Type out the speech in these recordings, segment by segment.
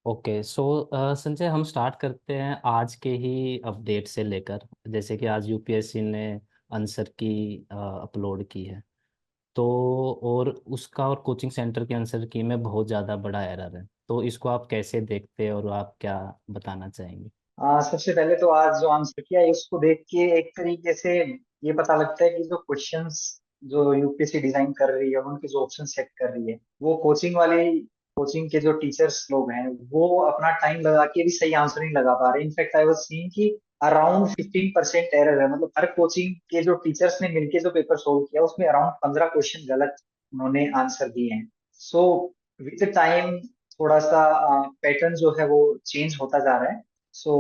Okay so Sanjay, हम start करते हैं आज के ही अपडेट से लेकर। जैसे कि आज यूपीएससी ने आंसर की अपलोड की है। तो और उसका और कोचिंग सेंटर के आंसर की में बहुत ज़्यादा बड़ा एरर है। तो इसको आप कैसे देखते हैं और आप क्या बताना चाहेंगे? सबसे पहले तो आज जो आंसर किया है उसको देख के एक तरीके से ये पता लगता है कि जो क्वेश्चंस जो यूपीएससी डिजाइन कर रही है, उनके जो ऑप्शन सेट कर रही है, वो कोचिंग के जो टीचर्स लोग हैं वो अपना टाइम लगा के भी सही आंसर नहीं लगा पा रहे। इनफैक्ट आई वाज सीइंग कि अराउंड 15% एरर है। मतलब हर कोचिंग के जो टीचर्स ने मिलके जो पेपर सोल्व किया उसमें अराउंड 15 क्वेश्चन गलत उन्होंने आंसर दिए हैं। सो विद टाइम थोड़ा सा पैटर्न जो है वो चेंज होता जा रहा है। सो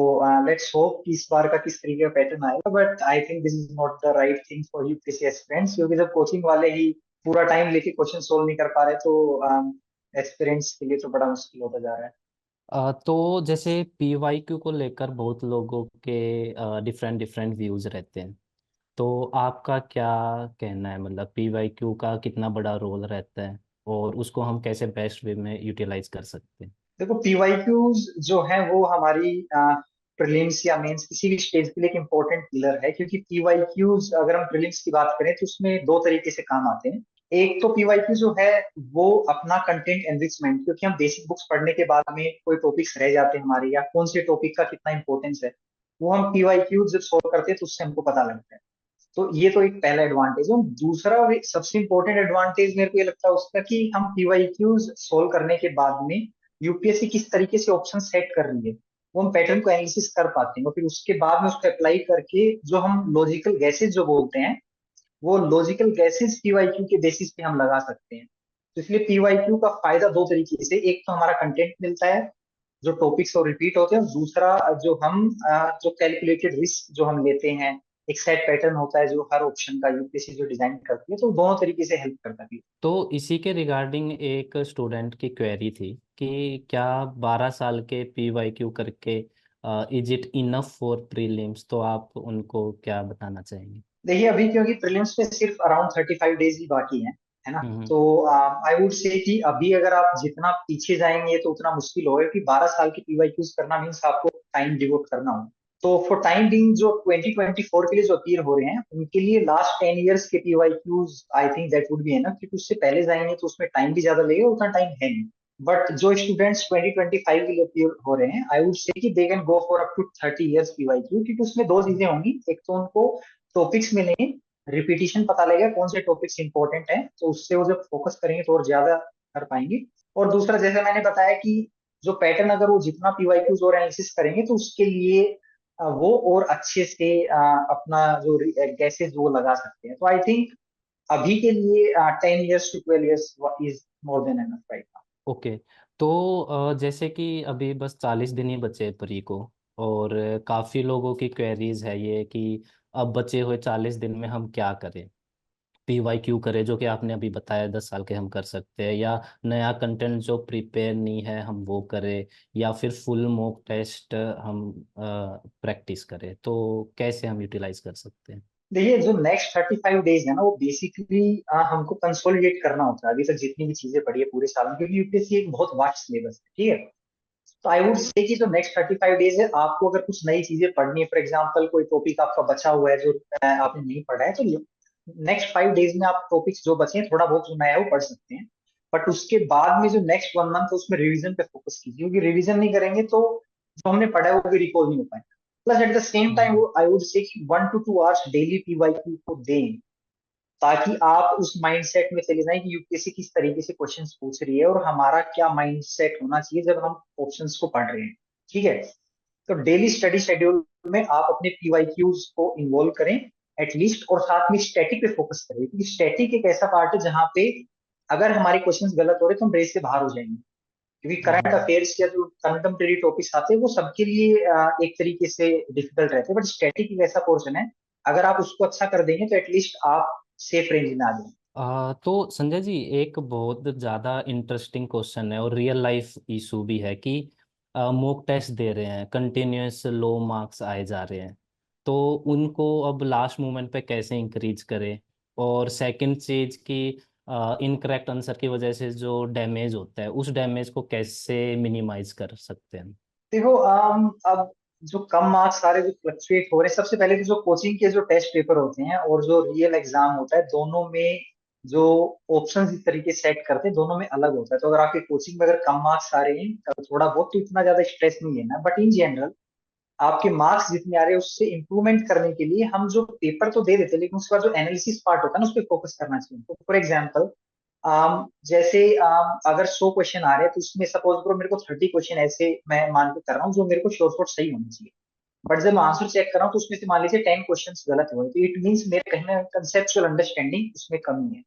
लेट्स होप कि इस बार का किस तरीके का पैटर्न आएगा, but I think this is not the right thing for UPSC aspirants, क्योंकि जब कोचिंग वाले ही पूरा टाइम लेके क्वेश्चन सोल्व नहीं कर पा रहे तो एस्पिरेंट्स के लिए तो बड़ा मुश्किल होता जा रहा है। तो जैसे पीवाईक्यू को लेकर बहुत लोगों के डिफरेंट डिफरेंट व्यूज़ रहते हैं। तो आपका क्या कहना है? मतलब पीवाईक्यू का कितना बड़ा रोल रहता है और उसको हम कैसे बेस्ट वे में यूटिलाइज कर सकते हैं? देखो, पीवाईक्यूज जो है वो हमारी प्रीलिम्स या मेंस किसी भी स्टेज के लिए एक इम्पोर्टेंट पिलर है, क्योंकि पीवाईक्यूज अगर हम प्रीलिम्स की बात करें तो उसमें दो तरीके से काम आते हैं। एक तो पीवाईक्यू जो है वो अपना कंटेंट एनरिचमेंट, क्योंकि हम बेसिक बुक्स पढ़ने के बाद में कोई टॉपिक्स रह जाते हैं हमारे, या कौन से टॉपिक का कितना इंपॉर्टेंस है, वो हम पीवाईक्यू जब सोल्व करते हैं तो उससे हमको पता लगता है। तो ये तो एक पहला एडवांटेज है। दूसरा और एक सबसे इंपॉर्टेंट एडवांटेज मेरे को ये लगता है उसका कि हम पीवाईक्यूज सोल्व करने के बाद में यूपीएससी किस तरीके से ऑप्शन सेट कर रही है वो हम पैटर्न को एनालिसिस कर पाते हैं, और फिर उसके बाद में उसको अप्लाई करके जो हम लॉजिकल गैसेज जो बोलते हैं, वो लॉजिकल गैसेज पीवाईक्यू के बेसिस पे हम लगा सकते हैं। तो इसलिए पीवाईक्यू का फायदा दो तरीके से, एक तो हमारा कंटेंट मिलता है जो टॉपिक्स और रिपीट होते हैं, और दूसरा जो हम जो कैलकुलेटेड रिस्क जो हम लेते हैं, एक सेट पैटर्न होता है जो हर ऑप्शन का यूपीएससी जो डिजाइन करती है, तो दोनों तरीके से हेल्प करता है। तो इसी के रिगार्डिंग एक स्टूडेंट की क्वेरी थी कि क्या 12 साल के पीवाईक्यू करके is it enough for prelims? तो आप उनको क्या बताना चाहेंगे? देखिए, अभी क्योंकि प्रीलिम्स में सिर्फ अराउंड 35 डेज ही बाकी हैं, है ना, हम्म। तो आई वुड से कि अभी अगर आप जितना पीछे जाएंगे तो उतना मुश्किल होगा, क्योंकि 12 साल की पीवाईक्यूज करना मीन्स आपको टाइम डिवोट करना होगा। तो फॉर टाइम बिंग जो 2024 के लिए जो अपीयर हो रहे हैं उनके लिए लास्ट 10 इयर्स के PYQs I think that would be है ना, क्योंकि उससे पहले जाएंगे तो उसमें टाइम भी ज्यादा लगेगा, उतना टाइम है नहीं। बट जो स्टूडेंट्स 2025 के लिए अपीयर हो रहे हैं, आई वुड से कि they can go for up to 30 years PYQ, क्योंकि उसमें दो चीजें होंगी। एक तो उनको टॉपिक्स मिलेंगे, रिपीटिशन पता लगेगा कौन से टॉपिक्स इंपॉर्टेंट हैं, तो उससे वो जब फोकस करेंगे तो और ज्यादा कर पाएंगे। और दूसरा, जैसे मैंने बताया कि जो पैटर्न अगर वो जितना पीवाईक्यूज और एनालिसिस करेंगे तो उसके लिए वो और अच्छे से अपना जो गैसेज वो लगा सकते हैं। तो आई थिंक अभी के लिए 10 years to 12 years is more than enough right. Okay. तो जैसे कि अभी बस 40 दिन ही बचे प्री को, और काफ़ी लोगों की क्वेरीज है ये कि अब बचे हुए 40 दिन में हम क्या करें? पीवाईक्यू करें, जो कि आपने अभी बताया 10 साल के हम कर सकते हैं, या नया कंटेंट जो प्रिपेयर नहीं है हम वो करें, या फिर फुल मॉक टेस्ट हम प्रैक्टिस करें? तो कैसे हम यूटिलाइज कर सकते हैं? देखिए, जो नेक्स्ट 35 डेज है ना, वो बेसिकली हमको कंसोलिडेट करना होता है अभी तक जितनी भी चीजें पढ़ी है पूरे साल में, क्योंकि यूपीएससी एक बहुत वास्ट सिलेबस है, ठीक है। तो आई वुड से कि जो नेक्स्ट 35 डेज है, आपको अगर कुछ नई चीजें पढ़नी है, फॉर एग्जाम्पल कोई टॉपिक आपका बचा हुआ है जो आपने नहीं पढ़ा है, तो नेक्स्ट 5 डेज में आप टॉपिक्स जो बचे हैं थोड़ा बहुत जो नया है वो पढ़ सकते हैं। बट उसके बाद में जो नेक्स्ट 1 मंथ है उसमें रिवीजन पे फोकस कीजिए, क्योंकि रिवीजन नहीं करेंगे तो जो हमने पढ़ा है वो भी रिकॉल नहीं हो पाएगा। Plus at the same time hmm. वो आई वुड से 1 to 2 आवर्स डेली पीवाईक्यू को दें, ताकि आप उस माइंडसेट में चले जाएं कि यूपीएससी किस तरीके से क्वेश्चंस पूछ रही है और हमारा क्या माइंडसेट होना चाहिए जब हम ऑप्शंस को पढ़ रहे हैं, ठीक है। तो डेली स्टडी शेड्यूल में आप अपने पीवाईक्यूज को इन्वॉल्व करें एटलीस्ट, और साथ में स्टैटिक पे फोकस करें, क्योंकि स्टैटिक एक ऐसा पार्ट है जहां पे अगर हमारे क्वेश्चंस गलत हो रहे तो हम रेस से बाहर हो जाएंगे, क्योंकि करंट हम्म। अफेयर्स या जो कंटेम्प्रेरी टॉपिक्स आते हैं वो सबके लिए एक तरीके से डिफिकल्ट रहते हैं, बट स्टैटिक एक ऐसा पोर्शन है अगर आप उसको अच्छा कर देंगे तो एटलीस्ट आप सेफ रेंज में आ जाएंगे। तो संजय जी, एक बहुत ज़्यादा इंटरेस्टिंग क्वेश्चन है और रियल लाइफ इशू भी है कि मॉक टेस्ट दे रहे हैं, कंटिन्यूअस लो मार्क्स आए जा रहे हैं। तो उनको अब लास्ट मोमेंट पे कैसे इंक्रीज करें? और सेकंड चीज की इनकरेक्ट आंसर की वजह से जो डैमेज होता है, उस डैमेज को कैसे मिनिमाइज कर सकते हैं? देखो अब जो कम मार्क्स सारे जो फ्लक्चुएट हो रहे हैं, सबसे पहले तो जो कोचिंग के जो टेस्ट पेपर होते हैं और जो रियल एग्जाम होता है, दोनों में जो ऑप्शंस इस तरीके सेट करते हैं, दोनों में अलग होता है। तो अगर आपके कोचिंग में अगर कम मार्क्स आ रहे हैं थोड़ा बहुत, तो इतना ज्यादा स्ट्रेस नहीं लेना, बट इन जनरल आपके मार्क्स जितने आ रहे हैं उससे इंप्रूवमेंट करने के लिए हम जो पेपर तो दे देते हैं, लेकिन उसके बाद जो एनालिसिस पार्ट होता है ना, उस पर फोकस करना चाहिए। तो फॉर एग्जाम्पल जैसे अगर 100 क्वेश्चन आ रहे हैं, तो उसमें सपोज करो मेरे को 30 क्वेश्चन ऐसे मैं मान के कर रहा हूँ जो मेरे को श्योर शॉर्ट सही होने चाहिए। बट जब मैं आंसर चेक कर रहा हूँ तो उसमें से मान लीजिए 10 क्वेश्चन गलत हुए, तो इट मीन्स मेरे कहीं ना कंसेप्चुअल अंडरस्टैंडिंग उसमें कमी है।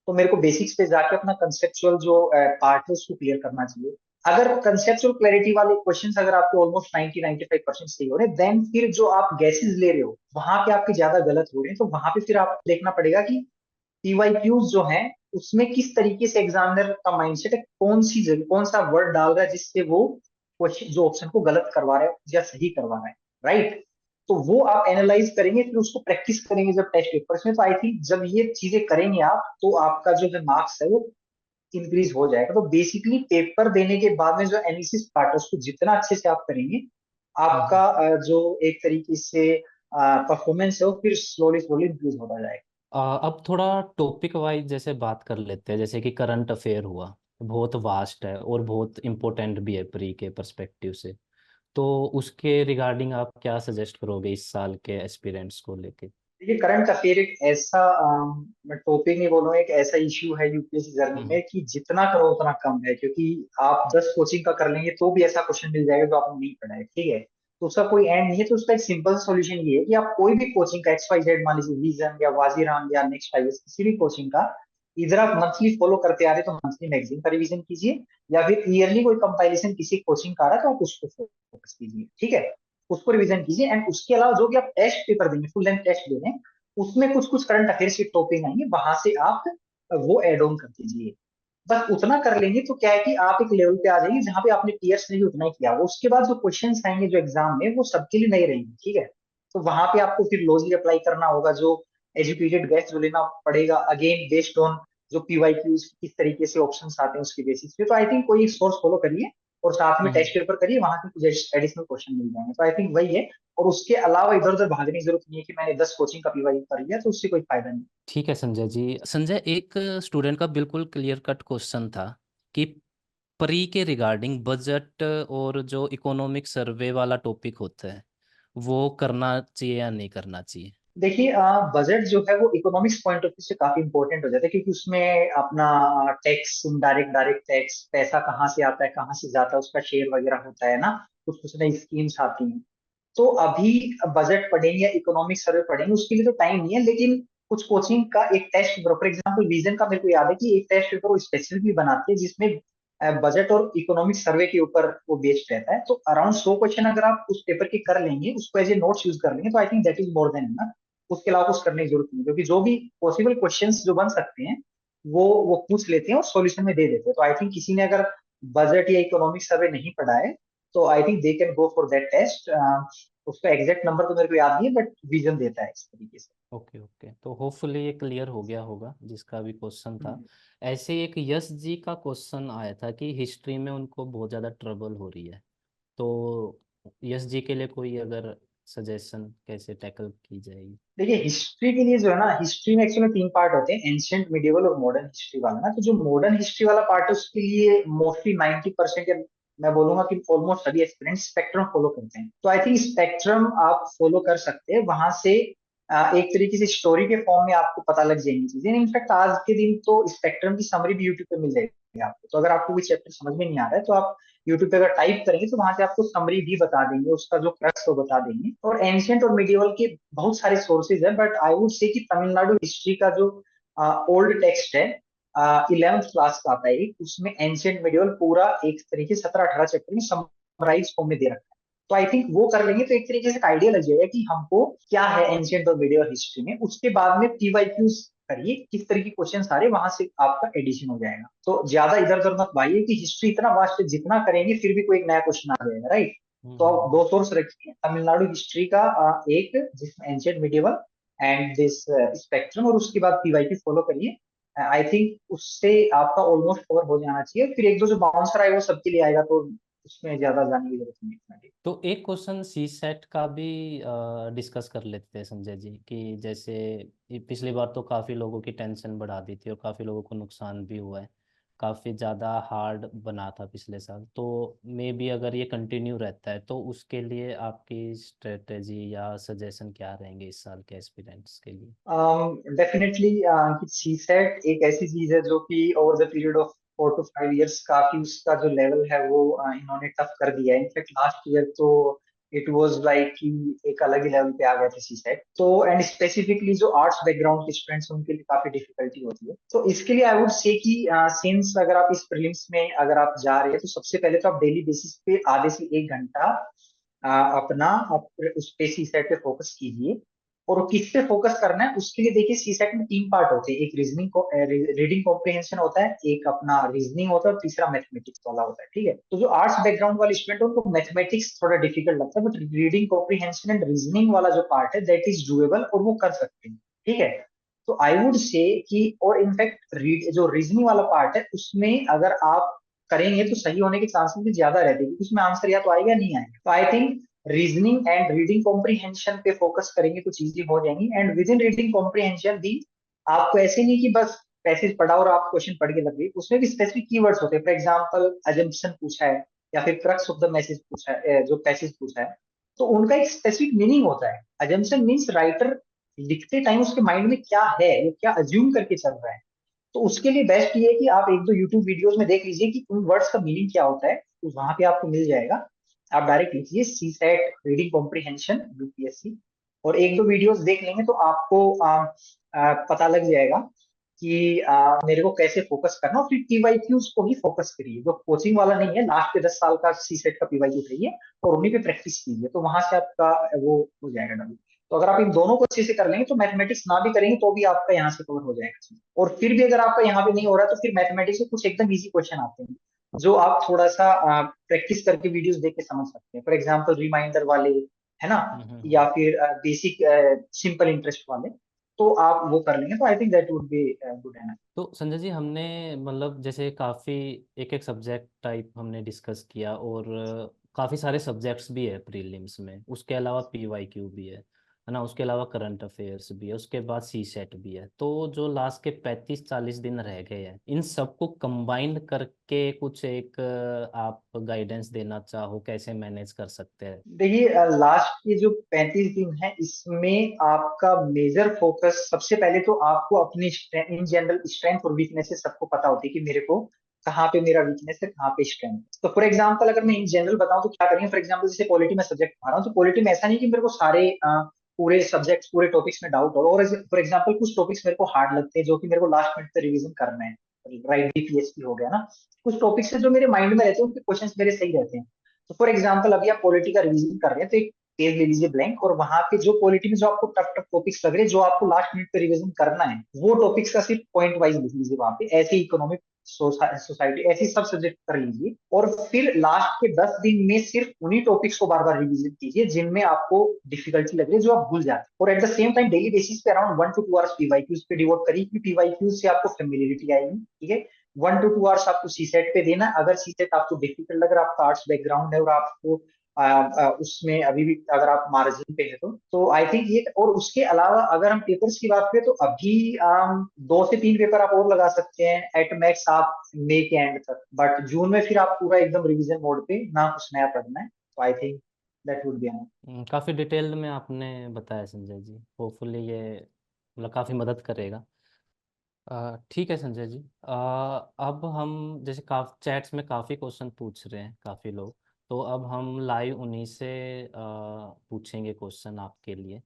तो मेरे को बेसिक्स पे जाके अपना कंसेप्चुअल जो पार्ट है उसको क्लियर करना चाहिए। अगर कंसेप्चुअल क्लैरिटी वाले क्वेश्चंस अगर आपके ऑलमोस्ट 90-95% सही हो रहे हैं, देन फिर जो आप गैसेस ले रहे हो वहां पे आपके ज्यादा गलत हो रहे हैं, तो वहां पे फिर आप देखना पड़ेगा कि पीवाईक्यूज जो है उसमें किस तरीके से एग्जामिनर का माइंडसेट है, कौन सी जगह कौन सा वर्ड डाल रहा है जिससे वो क्वेश्चन जो ऑप्शन को गलत करवा रहा है या सही करवा रहा है, राइट। तो वो आप एनालाइज करेंगे, फिर उसको प्रैक्टिस करेंगे जब टेस्ट पेपर्स में। तो आई थिंक जब ये चीजें करेंगे आप, तो आपका जो है मार्क्स है वो इंक्रीज हो जाएगा। तो बेसिकली पेपर देने के बाद में जो एनालिसिस पार्ट है उसको जितना अच्छे से आप करेंगे, हम्म। आपका जो एक तरीके से परफॉर्मेंस है वो फिर स्लोली स्लोली इंक्रीज होता जाएगा। अब थोड़ा टॉपिक वाइज जैसे बात कर लेते हैं, जैसे कि करंट अफेयर हुआ, बहुत वास्ट है और बहुत इम्पोर्टेंट भी है प्री के पर्सपेक्टिव से। तो उसके रिगार्डिंग आप क्या सजेस्ट करोगे इस साल के एस्पिरेंट्स को लेके? देखिए, करंट अफेयर एक ऐसा मैं टॉपिक नहीं बोलूंगा, एक ऐसा इशू है यूपीएससी जर्नी हम्म। में कि जितना करो उतना कम है। क्योंकि आप 10 कोचिंग का कर लेंगे तो भी ऐसा क्वेश्चन मिल जाएगा जो आपने नहीं पढ़ा है, ठीक है। तो उसका कोई एंड नहीं है। तो उसका एक सिंपल सोल्यूशन ये है कि आप कोई भी कोचिंग का एक्स वाई जेड, मान लीजिए विजन या वाजीराम या नेक्स्ट आईएएस, किसी भी कोचिंग का इधर आप मंथली फॉलो करते आ रहे हैं, तो मंथली मैगजीन का रिवीजन कीजिए, या फिर ईयरली कोई कंपाइलेशन किसी कोचिंग का आ रहा है तो आप उसको फोकस कीजिए, ठीक है। उसको रिवीजन कीजिए, एंड उसके अलावा जो भी आप टेस्ट पेपर देंगे, फुल लेंथ टेस्ट दे रहे हैं, उसमें कुछ कुछ करंट अफेयर्स की टॉपिक आएंगे, वहां से आप वो एड ऑन कर दीजिए। बस उतना कर लेंगे तो क्या है कि आप एक लेवल पे आ जाएंगे जहां पे आपने पीएस ने भी उतना ही किया वो। उसके बाद जो क्वेश्चंस आएंगे जो एग्जाम में, वो सबके लिए नहीं रहेंगे, ठीक है। तो वहां पे आपको फिर लॉजिक अप्लाई करना होगा, जो एजुकेटेड गैस जो लेना पड़ेगा, अगेन बेस्ड ऑन जो पीवाईक्यूज किस तरीके से ऑप्शंस आते हैं उसके बेसिस पे। तो आई थिंक कोई सोर्स फॉलो करिए और साथ में हम्म। टेस्ट पेपर करिए, वहां से कुछ एडिशनल क्वेश्चन मिल जाएंगे। तो आई थिंक वही है। और उसके अलावा इधर उधर भागने की जरूरत नहीं है कि मैंने 10 कोचिंग का पीवाई कर लिया, तो उससे कोई फायदा नहीं। ठीक है संजय जी। संजय, एक स्टूडेंट का बिल्कुल क्लियर कट क्वेश्चन था कि प्री के रिगार्डिंग बजट और जो इकोनॉमिक सर्वे वाला टॉपिक होता है, वो करना चाहिए या नहीं करना चाहिए? देखिए, बजट जो है वो इकोनॉमिक्स पॉइंट ऑफ व्यू से काफी इंपॉर्टेंट हो जाता है, क्योंकि उसमें अपना टैक्स, डायरेक्ट डायरेक्ट टैक्स, पैसा कहाँ से आता है कहाँ से जाता है, उसका शेयर वगैरह होता है ना, कुछ कुछ नई स्कीम्स आती हैं। तो अभी बजट पढ़ेंगे या इकोनॉमिक सर्वे पढ़ेंगे उसके लिए तो टाइम नहीं है, लेकिन कुछ कोचिंग का एक test paper, for example Vision का मेरे को याद है कि एक टेस्ट पेपर वो स्पेसिफिकली बनाती है जिसमें बजट और इकोनॉमिक सर्वे के ऊपर वो बेस्ड रहता है। तो अराउंड 100 क्वेश्चन अगर आप उस पेपर के कर लेंगे, उसको एज ए नोट्स यूज कर लेंगे, तो I think that is more than enough. उसके अलावा कुछ करने की जरूरत नहीं, क्योंकि जो भी पॉसिबल क्वेश्चंस जो बन सकते हैं वो पूछ लेते हैं और सॉल्यूशन में दे देते हैं। तो आई थिंक किसी ने अगर बजट या इकोनॉमिक सर्वे नहीं पढ़ा है, तो I think they can go for that test. उसका एग्जैक्ट नंबर तो मेरे को याद नहीं है, बट विजन देता है इस तरीके से। ओके ओके, तो होपफुली ये क्लियर हो गया होगा जिसका भी क्वेश्चन था। हम्म। ऐसे ही एक यश जी का क्वेश्चन आया था कि हिस्ट्री में उनको बहुत ज़्यादा ट्रबल हो रही है। तो यश जी के लिए कोई अगर सजेशन कैसे टैकल की जाएगी? देखिए, हिस्ट्री के लिए जो है ना, हिस्ट्री में एक्चुअली 3 पार्ट होते हैं, एंशियंट, मिडिवल और मॉडर्न हिस्ट्री वाला ना। तो जो मॉडर्न हिस्ट्री वाला पार्ट है उसके लिए मोस्टली 90% या मैं बोलूंगा कि ऑलमोस्ट सभी एस्पिरेंट्स स्पेक्ट्रम फॉलो करते हैं। तो आई थिंक स्पेक्ट्रम आप फॉलो कर सकते हैं, वहां से एक तरीके से स्टोरी के फॉर्म में आपको पता लग जाएंगी चीजें। इनफैक्ट आज के दिन तो स्पेक्ट्रम की समरी भी यूट्यूब पे मिल जाएगी आपको। तो अगर आपको कोई चैप्टर समझ में नहीं आ रहा है, तो आप यूट्यूब पे अगर टाइप करेंगे तो वहां से आपको समरी भी बता देंगे, उसका जो क्रक्स वो बता देंगे। और एंशियंट और मिडिवल के बहुत सारे सोर्सेज है, बट आई वुड से कि तमिलनाडु हिस्ट्री का जो ओल्ड टेक्स्ट है, 11th क्लास का आता है एक, उसमें एंशियंट मिडिवल पूरा एक तरीके से 17-18 चैप्टर में समराइज फॉर्म में दे रखा है। तो आई थिंक वो कर लेंगे तो एक तरीके से आइडिया लग जाएगा कि हमको क्या है एंशियंट और मिडिवल हिस्ट्री में। उसके बाद में पीवाईक्यूज करिए, किस तरह के क्वेश्चन आ रहे, वहां से आपका एडिशन हो जाएगा। तो ज्यादा इधर उधर मत भाइये कि हिस्ट्री इतना वास्ट है, जितना करेंगे फिर भी कोई एक नया क्वेश्चन आ जाएगा, राइट। तो आप हम्म। दो सोर्स रखिए, तमिलनाडु हिस्ट्री का एक जिसमें ancient medieval and this spectrum, और उसके बाद पीवाईक्यू फॉलो करिए। आई थिंक उससे आपका ऑलमोस्ट कवर हो जाना चाहिए। फिर एक दो जो बाउंसर आए वो सबके लिए आएगा, तो उसमें ज्यादा जाने की जरूरत नहीं है। तो एक क्वेश्चन सी सेट का भी डिस्कस कर लेते हैं संजय जी, कि जैसे पिछली बार तो काफ़ी लोगों की टेंशन बढ़ा दी थी और काफ़ी लोगों को नुकसान भी हुआ है, काफ़ी ज़्यादा हार्ड बना था पिछले साल। तो मे बी अगर ये कंटिन्यू रहता है तो उसके लिए आपकी स्ट्रेटेजी या सजेशन क्या रहेंगे इस साल के एस्पिरेंट्स के लिए? डेफिनेटली कि सी सेट एक ऐसी चीज है जो कि over the period of 4 to 5 years काफी उसका जो लेवल है वो इन्होंने टफ कर दिया है। इनफैक्ट लास्ट ईयर तो इट वाज लाइक कि एक अलग ही लेवल पे आ गया था सी सेट। तो एंड स्पेसिफिकली जो आर्ट्स बैकग्राउंड के स्टूडेंट्स हैं उनके लिए काफी डिफिकल्टी होती है। तो इसके लिए आई वुड से कि सिंस अगर आप इस प्रीलिम्स में अगर आप जा रहे हैं तो सबसे पहले तो आप डेली बेसिस पे आधे से 1 घंटा अपना उस पे सी सेट पे फोकस कीजिए। और वो किस पे फोकस करना है उसके लिए देखिए, सी सेट में 3 पार्ट होते हैं। एक रीजनिंग को रीडिंग कॉम्प्रिहेंशन होता है, एक अपना रीजनिंग होता है, और तीसरा मैथमेटिक्स वाला होता है। ठीक है, तो जो आर्ट्स बैकग्राउंड वाले स्टूडेंट है उनको मैथमेटिक्स थोड़ा डिफिकल्ट लगता है, but reading comprehension and reasoning वाला जो पार्ट है दैट इज डूएबल और वो कर सकते हैं। ठीक है, तो आई वुड से कि और इनफैक्ट रीड जो रीजनिंग वाला पार्ट है उसमें अगर आप करेंगे तो सही होने के चांसेस भी ज्यादा रहते हैं, क्योंकि उसमें आंसर या तो आएगा या नहीं आएगा। तो I think reasoning and reading comprehension पे फोकस करेंगे तो चीजें हो जाएंगी। And with in reading comprehension भी आपको ऐसे नहीं कि बस पैसेज पढ़ा और आप क्वेश्चन पढ़ के लग गए, उसमें भी स्पेसिफिक कीवर्ड्स होते हैं। फॉर एग्जांपल अजम्पशन पूछा है या फिर क्रक्स ऑफ द मैसेज पूछा है, जो पैसेज पूछा है, तो उनका एक स्पेसिफिक मीनिंग होता है। अजम्पशन मीन्स राइटर लिखते टाइम उसके माइंड में क्या है, वो क्या अज्यूम करके चल रहा है। तो उसके लिए बेस्ट ये है कि आप एक दो यूट्यूब वीडियोस में देख लीजिए कि उन वर्ड्स का मीनिंग क्या होता है, तो वहां पे आपको मिल जाएगा। आप डायरेक्ट लिखिए सी सेट रीडिंग कॉम्प्रिहेंशन यूपीएससी, और एक दो वीडियोस देख लेंगे तो आपको पता लग जाएगा कि मेरे को कैसे फोकस करना। और फिर पीवाईक्यूज को ही फोकस करिए, जो कोचिंग वाला नहीं है, लास्ट के 10 साल का सी सेट का पीवाईक्यू उठाइए और उन्हीं पे प्रैक्टिस कीजिए, तो वहां से आपका वो हो जाएगा डबल। तो अगर आप इन दोनों को अच्छे से कर लेंगे तो मैथमेटिक्स ना भी करेंगे तो भी आपका यहाँ से कवर हो जाएगा। और फिर भी अगर आपका यहाँ पे नहीं हो रहा तो फिर मैथमेटिक्स में कुछ एकदम इजी क्वेश्चन आते हैं जो आप थोड़ा सा प्रैक्टिस करके वीडियोस देख के समझ सकते हैं। फॉर एग्जांपल रिमाइंडर वाले, है ना, या हम्म। फिर बेसिक सिंपल इंटरेस्ट वाले, तो आप वो कर लेंगे तो I think that would be good enough. तो संजय जी, हमने मतलब जैसे काफ़ी एक एक सब्जेक्ट टाइप हमने डिस्कस किया, और काफ़ी सारे सब्जेक्ट्स भी है प्रीलिम्स में, उसके अलावा पीवाईक्यू भी है ना, उसके अलावा करंट अफेयर्स भी है, उसके बाद सी सेट भी है। तो जो लास्ट के 35-40 दिन रह गए हैं, इन सबको कंबाइन करके कुछ एक आप गाइडेंस देना चाहो, कैसे मैनेज कर सकते हैं? देखिए, लास्ट के जो 35 दिन है इसमें आपका मेजर फोकस सबसे पहले तो आपको अपनी इन जनरल स्ट्रेंथ और वीकनेसेस सबको पता होती है कि मेरे को कहाँ पे मेरा वीकनेस है, कहाँ पे स्ट्रेंथ है। तो फॉर एग्जांपल अगर मैं इन जनरल बताऊं तो क्या करेंगे, फॉर एग्जांपल जैसे पॉलिटी में सब्जेक्ट पढ़ा रहा हूँ, तो पॉलिटी में ऐसा नहीं कि मेरे को सारे पूरे सब्जेक्ट्स पूरे टॉपिक्स में डाउट हो, और फॉर एग्जांपल कुछ टॉपिक्स मेरे को हार्ड लगते हैं जो कि मेरे को लास्ट मिनट पे रिवीजन करना है। राइट, बीपीएसपी हो गया ना, कुछ टॉपिक्स है जो मेरे माइंड में रहते हैं, उनके क्वेश्चंस मेरे सही रहते हैं। तो फॉर एग्जाम्पल अभी आप पॉलिटी का रिवीजन कर रहे हैं तो एक पेज ले लीजिए ब्लैंक, और वहां पे जो पॉलिटी में जो आपको टफ टफ टॉपिक्स लग रहे हैं जो आपको लास्ट मिनट पे रिवीजन करना है, वो टॉपिक्स का सिर्फ पॉइंट वाइज लिख लीजिए वहां पे। ऐसे इकोनॉमिक, सोसाइटी, ऐसी सब सब्जेक्ट कर लीजिए, और फिर लास्ट के 10 दिन में सिर्फ उन्हीं टॉपिक्स को बार बार रिवीजन कीजिए जिनमें आपको डिफिकल्टी लग रही है, जो आप भूल जाते हैं। और eight the same time daily basis पे अराउंड 1 to 2 आवर्स पीवाईक्यूज पे डिवोट करिए, क्योंकि पीवाईक्यूज से आपको फेमिलियरिटी आएगी। ठीक है, 1 to 2 आवर्स आपको सी सेट पे देना। अगर सी सेट आपको डिफिकल्ट लग रहा है, आपका आर्ट्स बैकग्राउंड है और आपको उसमें अभी भी अगर आप मार्जिन पे है तो आई थिंक ये। और उसके अलावा अगर हम पेपर्स की बात करें तो अभी 2 से 3 पेपर आप और लगा सकते हैं एट मैक्स आप मई के एंड तक, बट जून में फिर आप पूरा एकदम रिवीजन मोड पे ना कुछ नया पढ़ना है। तो I think that would be enough. काफ़ी डिटेल में आपने बताया संजय जी, होपफुली ये मतलब काफ़ी मदद करेगा। ठीक है संजय जी। अब हम जैसे चैट्स में काफ़ी क्वेश्चन पूछ रहे हैं काफ़ी लोग, तो अब हम लाइव उन्हीं से पूछेंगे क्वेश्चन आपके लिए।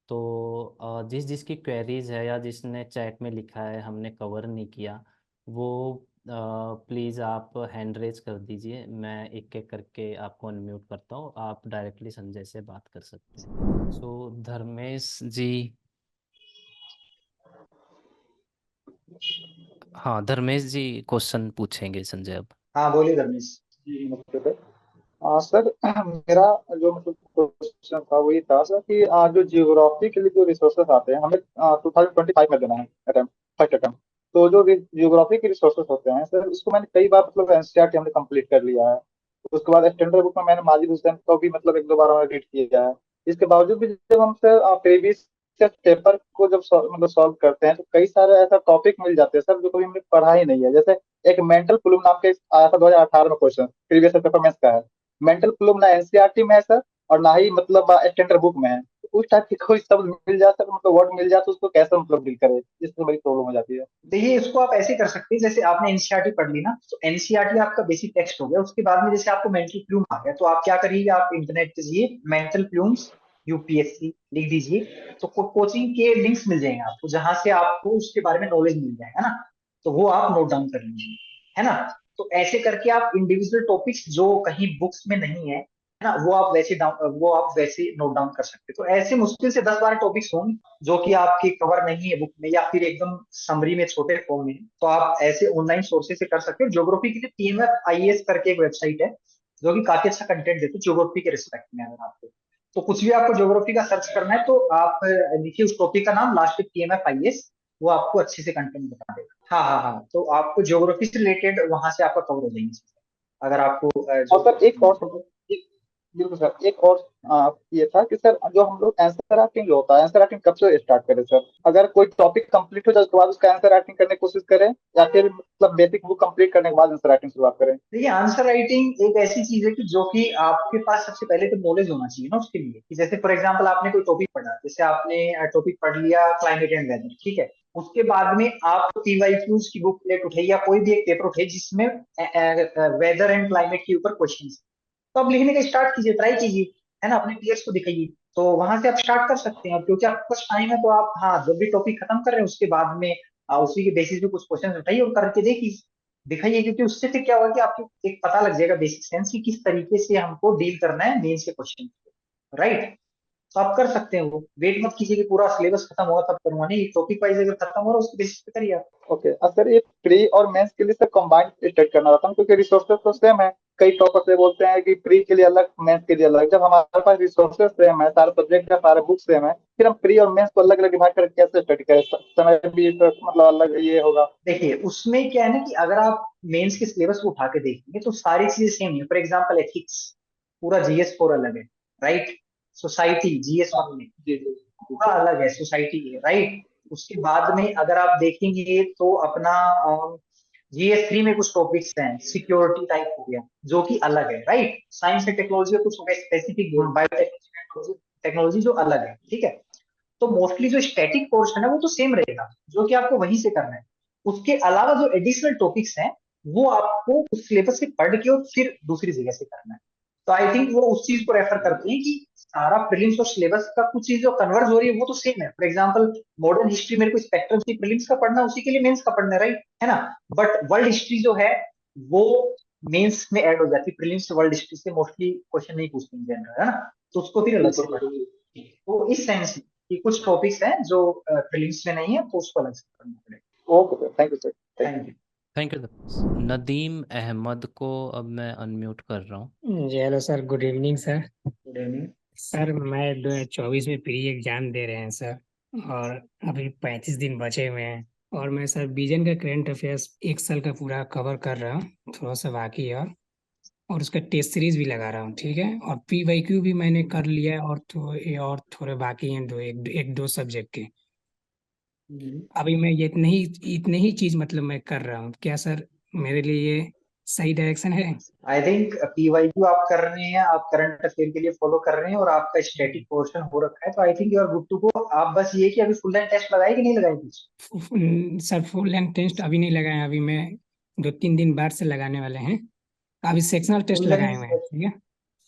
तो जिस जिसकी क्वेरीज है या जिसने चैट में लिखा है हमने कवर नहीं किया, वो प्लीज़ आप हैंड रेज कर दीजिए, मैं एक एक करके आपको अनम्यूट करता हूँ, आप डायरेक्टली संजय से बात कर सकते हैं। सो धर्मेश जी। हाँ धर्मेश जी क्वेश्चन पूछेंगे संजय अब। हाँ बोलिए धर्मेश। जी नमस्ते सर। सर मेरा जो मतलब क्वेश्चन था वो ये था सर कि जो जियोग्राफी के लिए जो रिसोर्सेस आते हैं हमें 2025 में देना है अटेम्प्ट फर्स्ट अटेम्प्ट। तो जो जियोग्राफी के रिसोर्सेस होते हैं सर, उसको मैंने कई बार मतलब एनसीईआरटी हमने कंप्लीट कर लिया है। उसके बाद स्टैंडर्ड बुक में मैंने माजिद हुसैन को भी मतलब एक दो बार मैंने रीड किया है। इसके बावजूद भी जब हम सर प्रीवियस पेपर को जब मतलब सॉल्व करते हैं, तो कई सारे ऐसा टॉपिक मिल जाते हैं सर जो कभी हमने पढ़ा ही नहीं है। जैसे एक मेंटल प्लूम नाम के आया था 2018 में क्वेश्चन, प्रीवियस पेपर में का है। मेंटल प्लूम ना एनसीईआरटी में है सर, और ना ही मतलब स्टैंडर्ड बुक में है। तो उस टाइप की कोई शब्द मिल जाता है, मतलब वर्ड मिल जाता है, उसको कैसे मतलब डील करें, इसमें बड़ी प्रॉब्लम हो जाती है। देखिए, इसको आप ऐसे कर सकते हैं, जैसे आपने एनसीईआरटी पढ़ ली ना, तो एनसीईआरटी आपका बेसिक टेक्स्ट हो गया। उसके बाद में जैसे आपको मेंटल प्लूम आ गया, तो आप क्या करिए, आप इंटरनेट पे जाइए, मेंटल प्लूम्स यूपीएससी लिख दीजिए, तो कोचिंग के लिंक्स मिल जाएंगे आपको, जहां से आपको उसके बारे में नॉलेज मिल जाएगा ना। तो वो आप नोट डाउन कर लीजिए, है ना। तो ऐसे करके आप इंडिविजुअल टॉपिक्स जो कहीं बुक्स में नहीं है ना, वो आप वैसे नोट डाउन कर सकते हो। तो ऐसे मुश्किल से 10-12 टॉपिक्स होंगे जो कि आपके कवर नहीं है बुक में, या फिर एकदम समरी में छोटे फॉर्म में है। तो आप ऐसे ऑनलाइन सोर्सेज से कर सकते हो। ज्योग्राफी के लिए पीएमएफ आईएएस करके एक वेबसाइट है, जो कि काफी अच्छा कंटेंट देते हैं ज्योग्राफी के रिस्पेक्ट में। अगर आपको तो कुछ भी आपको ज्योग्राफी का सर्च करना है, तो आप लिखिए उस टॉपिक का नाम, लास्ट में पीएमएफ आईएएस, वो आपको अच्छे से कंटेंट बता देगा। हाँ हाँ हाँ, तो आपको ज्योग्राफी से रिलेटेड वहां से आपका कवर हो जाएंगे, अगर आपको और सर ज्योग्राफी एक और में। एक- बिल्कुल सर, एक और ये था कि सर जो हम लोग आंसर राइटिंग जो होता है, आंसर राइटिंग कब से स्टार्ट करें सर? अगर कोई टॉपिक कंप्लीट हो जाए उसके बाद उसका आंसर राइटिंग करने की कोशिश करें, या फिर मतलब बेसिक बुक कंप्लीट करने के बाद आंसर राइटिंग शुरुआत करें? देखिए, आंसर राइटिंग एक ऐसी चीज है कि जो कि आपके पास सबसे पहले तो नॉलेज होना चाहिए ना उसके लिए। कि जैसे फॉर एग्जांपल आपने कोई टॉपिक पढ़ा, जैसे आपने टॉपिक पढ़ लिया क्लाइमेट एंड वेदर, ठीक है। उसके बाद में आप पीवाईक्यूज की बुक प्लेट उठाइए, या कोई भी एक पेपर उठाइए जिसमें वेदर एंड क्लाइमेट के ऊपर क्वेश्चन, तो आप लिखने का स्टार्ट कीजिए, ट्राई कीजिए, है ना, अपने पीयर्स को दिखाइए। तो वहां से आप स्टार्ट कर सकते हैं। अब क्योंकि आपके पास टाइम है, तो आप हाँ जब भी टॉपिक खत्म कर रहे हैं उसके बाद में उसी के बेसिस पे कुछ क्वेश्चन उठाइए और करके देखिए, दिखाइए। क्योंकि उससे फिर क्या होगा कि आपको एक पता लग जाएगा बेसिक सेंस की किस तरीके से हमको डील करना है मेंस के क्वेश्चन, राइट। तो आप कर सकते हैं वो, वेट मत कीजिए कि पूरा सिलेबस खत्म होगा तब करूंगा, नहीं, टॉपिक वाइज अगर खत्म हो रहा है उसके बेसिस पे करिए आप। ओके, अब सर ये प्री और मेंस के लिए सर कंबाइंड स्टडी करना रहता है, क्योंकि रिसोर्सेज तो सेम है। कई टॉपर से बोलते हैं कि प्री के लिए अलग, मेंस के लिए अलग। जब हमारे पास रिसोर्सेज सेम है, सारे सब्जेक्ट का सारे बुक सेम है, फिर हम प्री और मेंस को अलग अलग डिवाइड करके कैसे स्टडी करें? समय भी तो मतलब अलग ये होगा। देखिए, उसमें क्या है ना कि अगर आप मेंस के सिलेबस को उठा के देखेंगे तो सारी चीजें सेम है। फॉर एग्जांपल एथिक्स, पूरा जीएस फोर अलग है, राइट। सोसाइटी जीएस वन में जी जी जी पूरा अलग है, सोसाइटी है, राइट। उसके बाद में अगर आप देखेंगे तो अपना जीएस थ्री में कुछ टॉपिक्स हैं, सिक्योरिटी टाइप हो गया, जो कि अलग है, राइट। साइंस एंड टेक्नोलॉजी में कुछ हो गया स्पेसिफिक, बायोटेक्नोलॉजी टेक्नोलॉजी जो अलग है, ठीक है। तो मोस्टली जो स्टैटिक पोर्शन है वो तो सेम रहेगा, जो कि आपको वहीं से करना है। उसके अलावा जो एडिशनल टॉपिक्स हैं, वो आपको उस सिलेबस से पढ़ के और फिर दूसरी जगह से करना है। तो आई थिंक वो उस चीज को रेफर करते हैं कि सारा प्रीलिम्स और सिलेबस का कुछ चीज जो कन्वर्ज हो रही है वो तो सेम है। फॉर एग्जाम्पल मॉडर्न हिस्ट्री मेरे को स्पेक्ट्रम से प्रीलिम्स का पढ़ना है, उसी के लिए मेंस का पढ़ना है, राइट, है ना। बट वर्ल्ड हिस्ट्री जो है वो मेंस में ऐड हो जाती है, प्रीलिम्स से वर्ल्ड हिस्ट्री से मोस्टली क्वेश्चन नहीं पूछते हैं जनरल, है ना। तो उसको फिर अलग बिल्कुल से बिल्कुल। पढ़ना। तो इस सेंस में कि कुछ टॉपिक्स हैं जो प्रीलिम्स में नहीं है, तो उसको अलग से पढ़ना पड़ेगा। Okay sir, thank you sir, thank you. Thank you. Thank you Nadeem Ahmed को अब मैं अनम्यूट कर रहा हूँ। जी hello sir, good evening sir. Good evening. Sir मैं 2024 में प्री एग्जाम दे रहे हैं सर, और अभी 35 दिन बचे हुए हैं। और मैं सर बीजन का करंट अफेयर्स एक साल का पूरा कवर कर रहा हूँ, थोड़ा सा बाकी है। और उसका टेस्ट सीरीज भी लगा रहा हूँ, ठीक है। और पी वाई क्यू भी मैंने कर लिया है, और और थोड़े बाकी हैं, एक दो सब्जेक्ट के। अभी मैं ये इतने ही चीज मतलब मैं कर रहा हूँ। क्या सर मेरे लिए ये सही डायरेक्शन है? आई थिंक पीवाईक्यू आप कर रहे हैं, आप करंट अफेयर के लिए फॉलो कर रहे हैं, और आपका स्टैटिक पोर्शन हो रखा है, तो I think you are good to go. आप बस ये कि अभी फुल लाइन टेस्ट लगाए कि नहीं लगाए कुछ। सर फुल लेंथ टेस्ट अभी नहीं लगाए हैं, अभी मैं 2-3 दिन बाद से लगाने वाले हैं। अभी सेक्शनल टेस्ट फुल लगाए लेंथ, हुए हैं, ठीक है।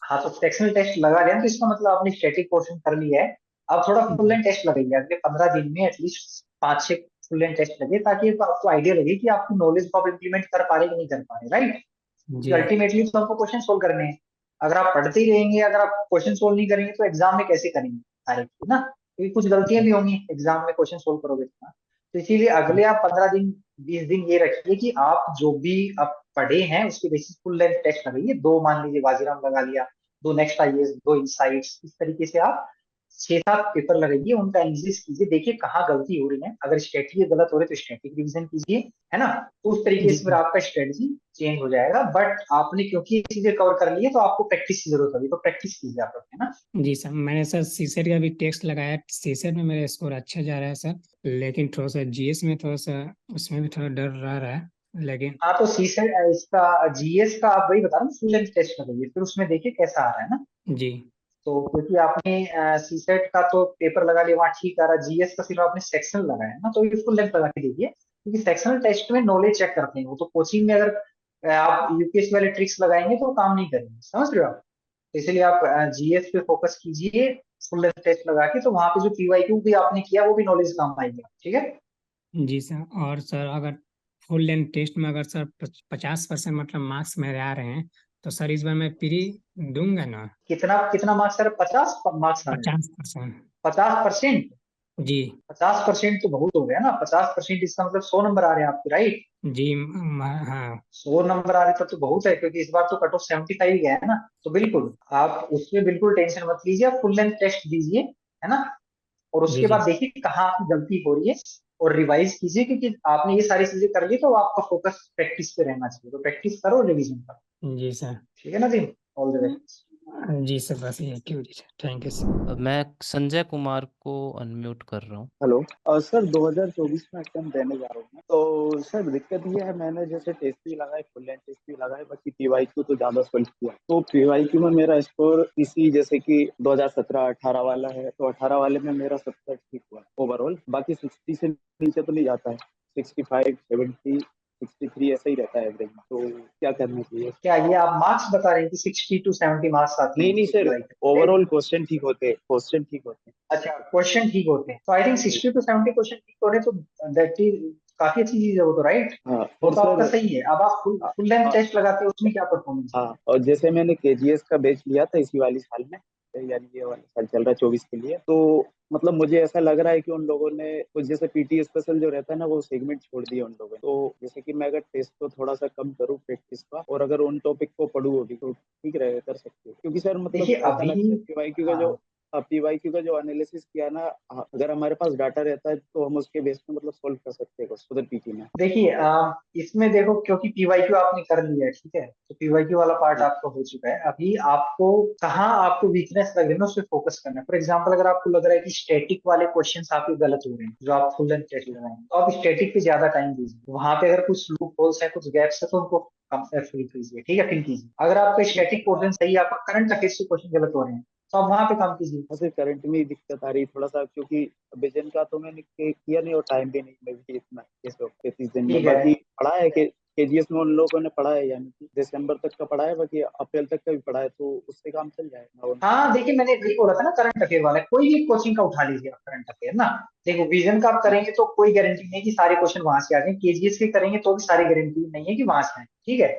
हाँ, तो सेक्शनल टेस्ट लगा लिया तो इसका मतलब आपने स्टैटिक पोर्शन कर लिया है। अब थोड़ा फुल जी लेंथ टेस्ट लगेगा अगले 15 दिन में, एटलीस्ट 5-6 फुल लेंथ टेस्ट लगे, ताकि आपको आइडिया लगे कि आपकी नॉलेज को आप इम्प्लीमेंट कर पा रहे कि नहीं कर पा रहे, राइट। क्योंकि जी अल्टीमेटली तो हमको क्वेश्चन सोल्व करने हैं। अगर आप पढ़ते ही रहेंगे, अगर आप क्वेश्चन सोल्व नहीं करेंगे, तो एग्जाम में कैसे करेंगे डायरेक्ट ना, क्योंकि कुछ गलतियां भी होंगी एग्जाम में क्वेश्चन सोल्व करोगे तो ना। तो इसीलिए अगले आप 15 दिन 20 दिन ये रखिए कि आप जो भी आप पढ़े हैं उसके बेसिस फुल लेंथ टेस्ट लगाइए। दो मान लीजिए वाजीराम लगा लिया, दो नेक्स्ट आईएएस, दो इनसाइट्स, इस तरीके से आप 6-7 पेपर लगेंगे, उनका एनालिसिस कीजिए, देखिए कहाँ गलती हो रही है। अगर स्टैटिक गलत हो रहे तो स्टैटिक रिवीजन कीजिए, है ना। तो उस तरीके जी से फिर आपका स्ट्रेटजी चेंज हो जाएगा। बट आपने क्योंकि ये चीजें कवर कर ली है तो आपको प्रैक्टिस की जरूरत होगी, तो प्रैक्टिस कीजिए आप लोग, है ना। जी सर, मैंने सर सीसेट का भी टेस्ट लगाया, सीसेट में मेरा स्कोर अच्छा जा रहा है सर, लेकिन थोड़ा सा जीएस में थोड़ा सा, उसमें भी थोड़ा डर रहा है, लेकिन हाँ तो सी सेट इसका जीएस का आप वही बता रहा हूँ, फुल लेंथ टेस्ट लगाइए, फिर उसमें देखिए कैसा आ रहा है ना। जी तो क्योंकि आपने सी सेट का तो पेपर लगा लिया, वहाँ ठीक आ रहा, जीएस का सिर्फ आपने सेक्शनल लगाया है ना, तो ये फुल लेंथ लगा के देखिए, क्योंकि सेक्शनल टेस्ट में नॉलेज चेक करते हैं वो, तो कोचिंग में अगर आप यूपीएससी वाले ट्रिक्स लगाएंगे तो काम नहीं करेंगे, समझ रहे हो आप। तो इसलिए आप जीएस पे फोकस कीजिए, फुल लेंथ टेस्ट लगा के, तो वहां पे जो पीवाईक्यू भी आपने किया वो भी नॉलेज काम आएगी, ठीक है। जी सर। और सर अगर फुल लेंथ टेस्ट में अगर सर 50% मतलब मार्क्स मेरे आ रहे हैं, तो सर इस बार मैं प्री दूंगा ना? कितना कितना मार्क्स आ रहा है, 50 मार्क्स आ रहे हैं। 50%। 50%। जी 50% तो बहुत हो गया ना, 50% इसका मतलब 100 नंबर आ रहे हैं आपके, राइट। जी हाँ 100 नंबर आ रहे तब तो बहुत है, क्योंकि इस बार तो कट ऑफ 75 गया है ना। तो बिल्कुल आप उसमें बिल्कुल टेंशन मत लीजिए, आप फुल लेंथ टेस्ट दीजिए, है ना। और जी उसके जी बाद देखिए कहाँ आपकी गलती हो रही है, और रिवाइज कीजिए, क्योंकि आपने ये सारी चीजें कर ली तो आपका फोकस प्रैक्टिस पे रहना चाहिए, तो प्रैक्टिस करो, रिवीजन करो। जी सर। ठीक है ना जी। All the best. जी सर, बस ये क्यों जी सर, थैंक यू सर। मैं संजय कुमार को अनम्यूट कर रहा हूँ। हेलो। सर 2024 में एग्जाम देने जा रहा हूँ मैं। तो सर दिक्कत ये है, मैंने जैसे टेस्ट भी लगाए, फुल लेंथ टेस्ट भी लगाए, बाकी पीवाईक्यू तो ज्यादा सॉल्व किया। तो पीवाईक्यू में मेरा स्कोर इसी जैसे कि 2017-18 वाला है, तो 18 वाले में मेरा 70 ठीक हुआ ओवरऑल। बाकी 60 से नीचे तो नहीं जाता है, 65, 70, 63 ऐसा ही रहता है एवरेज में। तो क्या करना चाहिए? क्या ये आप मार्क्स बता रहे हैं कि 60 to 70 मार्क्स आते नहीं हैं नहीं आपके सर, पीवाई के? ओवरऑल क्वेश्चन ठीक होते हैं, क्वेश्चन ठीक होते अच्छा, क्वेश्चन ठीक होते हैं, तो आई थिंक हैं। 60 to 70 क्वेश्चन ठीक हो रहे हैं, तो दैट इज काफी अच्छी चीज है वो तो, राइट। हाँ वो और तो आपका सर। सही है। अब आप फुल लेंथ हाँ टेस्ट लगाते हैं, उसमें क्या परफॉर्मेंस है। हाँ, और जैसे मैंने केजीएस का बैच लिया था इसी वाली साल में, यानी ये वाला साल चल रहा है 24 के लिए, तो मतलब मुझे ऐसा लग रहा है कि उन लोगों ने कुछ जैसे पीटी स्पेशल जो रहता है ना, वो सेगमेंट छोड़ दिया उन लोगों ने। तो जैसे कि मैं अगर टेस्ट को थोड़ा सा कम करूँ प्रैक्टिस का, और अगर उन टॉपिक को पढ़ूँ अभी, तो ठीक रहेगा, कर सकते हो। क्योंकि सर मतलब देखिए ऐसा अभी, लगता है पीवाईक्यू का जो हाँ पीवाईक्यू का जो एनालिसिस किया ना, अगर हमारे पास डाटा रहता है तो हम उसके बेस पे मतलब सोल्व कर सकते हैं उधर पीटी में। देखिए इसमें देखो, क्योंकि पीवाईक्यू आपने कर लिया है, ठीक है, तो पीवाईक्यू वाला पार्ट जी आपका हो चुका है। अभी आपको कहाँ आपको वीकनेस लग रही है ना, उस पर फोकस करना है। फॉर एग्जाम्पल, अगर आपको लग रहा है कि स्टैटिक वाले क्वेश्चंस आपके गलत हो रहे हैं, जो आप फुल एंड स्टैटिक लगाएंगे, तो आप स्टैटिक पे ज्यादा टाइम दीजिए। वहां पे अगर कुछ लूप होल्स है, कुछ गैप्स है, तो उनको कम फिल कीजिए, ठीक है, फिल कीजिए। अगर आपका स्टैटिक पोर्शन सही है, आपका करंट अफेयर्स के क्वेश्चन गलत हो रहे हैं, तो आप वहां पे काम कीजिए। हाँ सर, करंट में ही दिक्कत आ रही है थोड़ा सा, क्योंकि विजन का तो मैंने किया नहीं, और टाइम भी नहीं मैं भी इतना इस वक्त 33 दिन में। ठीक है। बाकी पढ़ा है कि केजीएस में उन लोगों ने पढ़ा है, यानी कि दिसंबर तक का पढ़ा है, बाकी अप्रैल तक का भी पढ़ा है, तो उससे काम चल जाएगा। और हाँ देखिए, मैंने वही बोला था ना, करंट अफेयर वाला कोई भी कोचिंग का उठा लीजिए आप, करंट अफेयर ना। देखो विजन का आप करेंगे तो कोई गारंटी नहीं है कि सारे क्वेश्चन वहां से आ जाए, केजीएस के करेंगे तो भी सारी गारंटी नहीं है कि वहां से आए, ठीक है।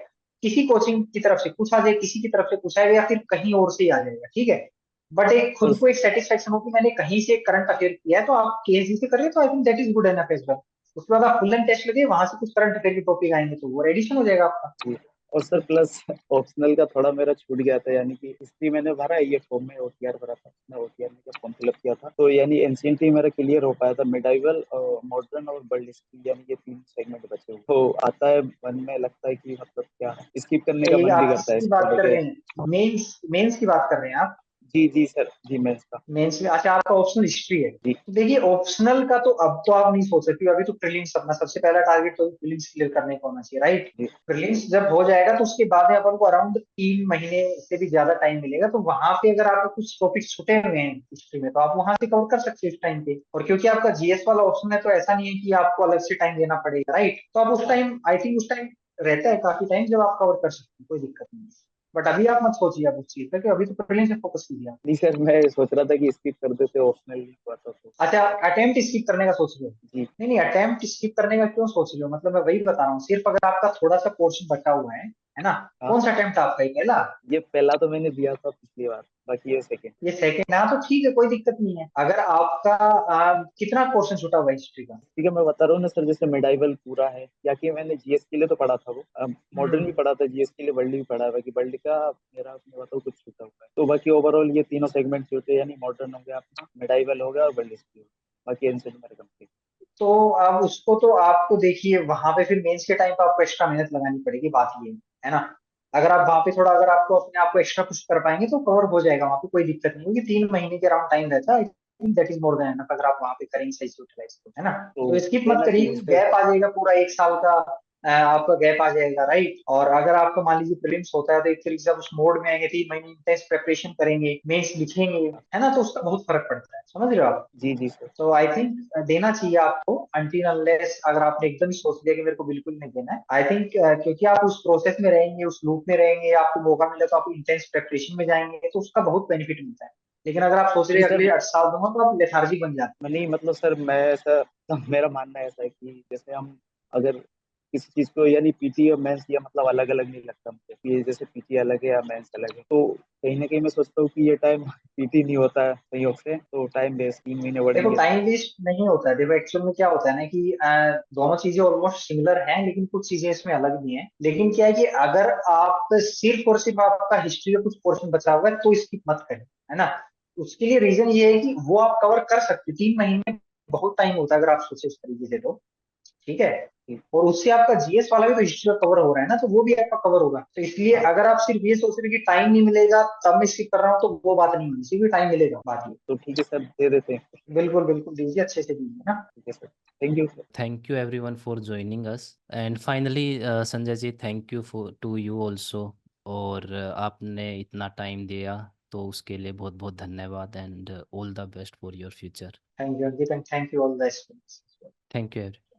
किसी कोचिंग की तरफ से पूछा जाए, किसी की तरफ से पूछा जाए, या फिर कहीं और से ही आ जाएगा, ठीक है। बट एक और खुद को एक सेटिस्फेक्शन हो कि मैंने कहीं से करंट अफेयर किया है, तो आप केजी से करिए, तो I think that is good enough as well. उसके बाद आप फुल एंड टेस्ट लगे, वहां से कुछ करंट अफेयर के टॉपिक आएंगे, तो वो एडिशन हो जाएगा आपका। और सर प्लस ऑप्शनल का थोड़ा मेरा छूट गया था, यानी कि हिस्ट्री मैंने भरा है, ये फॉर्म में ओटीआर भरा था, मैं ओटीआर में जब फॉर्म फिलअप किया था, तो यानी एनसीईआरटी मेरा क्लियर हो पाया था। मिडाइवल, मॉडर्न और वर्ल्ड हिस्ट्री, यानी ये 3 सेगमेंट बचे हुए, तो आता है मन में, लगता है कि मतलब क्या स्किप करने का ये मन भी आप करता है किसकी इसको बात कर लेके। रहे हैं, मेंस मेंस की बात कर रहे हैं आप। जी जी सर, जी मैं इसका। मेंस में, अच्छा आपका ऑप्शनल हिस्ट्री है। जी तो देखिए ऑप्शनल का तो अब तो आप नहीं सोच सकते हो, अभी तो प्रीलिम्स, अपना सबसे पहला टारगेट तो प्रीलिम्स क्लियर करने का होना चाहिए, राइट। जी प्रीलिम्स जब हो जाएगा तो उसके बाद में अपन को अराउंड 3 महीने से भी ज्यादा टाइम मिलेगा, तो वहां पे अगर आपको कुछ टॉपिक छूटे हुए हैं हिस्ट्री में, तो आप वहां से कवर कर सकते हो इस टाइम पे। और क्योंकि आपका जीएस वाला ऑप्शन है, तो ऐसा नहीं है कि आपको अलग से टाइम देना पड़ेगा, राइट। तो आप उस टाइम, आई थिंक उस टाइम रहता है काफी टाइम, जब आप कवर कर सकते हैं, कोई दिक्कत नहीं है। बट अभी आप मत सोचिए आप उस चीज पे, कि अभी तो प्रीलिम्स पे फोकस कीजिए आप। नहीं सर, मैं सोच रहा था कि स्किप कर देते, ऑप्शनल नहीं हुआ था तो। अच्छा, अटेम्प्ट स्किप करने का सोच रहे हो। जी नहीं नहीं, अटेम्प्ट स्किप करने का क्यों सोच रहे हो, मतलब मैं वही बता रहा हूँ, सिर्फ अगर आपका थोड़ा सा पोर्शन बचा हुआ है है ना? हाँ कौन सा अटेम्प्ट आपका, ये पहला? ये पहला तो मैंने दिया था पिछली बार, बाकी ये सेकंड। ये सेकंड? हाँ तो ठीक है, कोई दिक्कत नहीं है। अगर आपका कितना पोर्शन छूटा हुआ हिस्ट्री का? ठीक है, मैं बता रहा हूँ ना सर, जैसे मिडाइवल पूरा है, या कि मैंने जीएस के लिए तो पढ़ा था, वो मॉडर्न भी पढ़ा था, जीएस के लिए वर्ल्ड भी पढ़ा है, बाकी वर्ल्ड का मेरा मैं बताऊँ कुछ छूटा हुआ है। तो बाकी ओवरऑल ये तीनों सेगमेंट होते हैं, यानी मॉडर्न हो गया अपना, मिडाइवल हो गया और वर्ल्ड हिस्ट्री हो गया, बाकी एंशिएंट मेरे कंप्लीट। तो अब उसको तो आपको देखिए वहां पे फिर मेंस के टाइम पे आपको एक्स्ट्रा मेहनत लगानी पड़ेगी, बात ये है ना। अगर आप वहां पे थोड़ा, अगर आपको अपने आप को एक्स्ट्रा पुश कर पाएंगे तो कवर हो जाएगा वहां पे, कोई दिक्कत नहीं होगी। 3 महीने के अराउंड टाइम रहता है, that is more than enough अगर आप वहां पे करेंगे सही से यूटिलाइज तो, है ना। तो तो स्किप मत देना चाहिए करिए, उस पर। गैप आ जाएगा पूरा 1 साल का, आपका गैप आ जाएगा, राइट। और अगर आपका मान लीजिए प्रीलिम्स होता है तो एक तरीके से आप उस मोड में आएंगे, 3 महीने इंटेंस प्रेपरेशन करेंगे, मेंस लिखेंगे, है ना, तो उसका बहुत फर्क पड़ता है, समझ रहे हो आप। जी जी सर। तो आई थिंक देना चाहिए आपको, अनटिल अनलेस अगर आपने एकदम ही सोच लिया कि मेरे को बिल्कुल नहीं देना है। आई थिंक क्योंकि आप उस प्रोसेस में रहेंगे, उस लूप में रहेंगे, आपको मौका मिला तो आप इंटेंस प्रेपरेशन में जाएंगे, तो उसका बहुत बेनिफिट मिलता है। लेकिन अगर आप सोच रहे नहीं हैं अगले सर, 8 साल दूंगा, तो आप लेथार्जी बन जाते नहीं मतलब सर मैं ऐसा मेरा मानना ऐसा है कि जैसे हम अगर किसी चीज को, यानी पीटी और मेंस या मतलब अलग अलग नहीं लगता मुझे, ये जैसे पीटी अलग है या मेंस अलग है, तो कहीं ना कहीं मैं सोचता हूँ कि ये टाइम पीटी नहीं होता है संयोग से, तो टाइम वेस्ट, 3 महीने देखो बढ़ेंगे तो। टाइम वेस्ट नहीं होता है। देखो एक्चुअल में क्या होता है ना कि दोनों चीजें ऑलमोस्ट सिमिलर हैं, लेकिन कुछ चीजें इसमें अलग भी हैं। लेकिन क्या है कि अगर आप सिर्फ और सिर्फ आपका हिस्ट्री का कुछ पोर्शन बचा हुआ है तो स्किप मत करें, है ना। उसके लिए रीजन ये है कि वो आप कवर कर सकते हैं। 3 महीने बहुत टाइम होता है अगर आप सोचे उस तरीके से तो, ठीक है। ठीक। और उससे आपका जीएस वाला भी तो हिस्ट्री का कवर हो रहा है ना, तो वो भी आपका कवर होगा। तो इसलिए हाँ अगर आप सिर्फ ये सोच रहे हैं कि टाइम नहीं मिलेगा तब मैं स्किप कर रहा हूँ, तो वो बात नहीं होगी, सिर्फ टाइम मिलेगा, बात ये। तो ठीक है सर, दे देते हैं। बिल्कुल बिल्कुल दीजिए, अच्छे से दीजिए ना। ठीक है sir, thank you sir. Thank you everyone for joining us. And finally, Sanjay ji, thank you for to you also. और आपने इतना टाइम दिया तो उसके लिए बहुत बहुत धन्यवाद, and all the best for your future. Thank you Ankit, and thank you all the students. Thank you.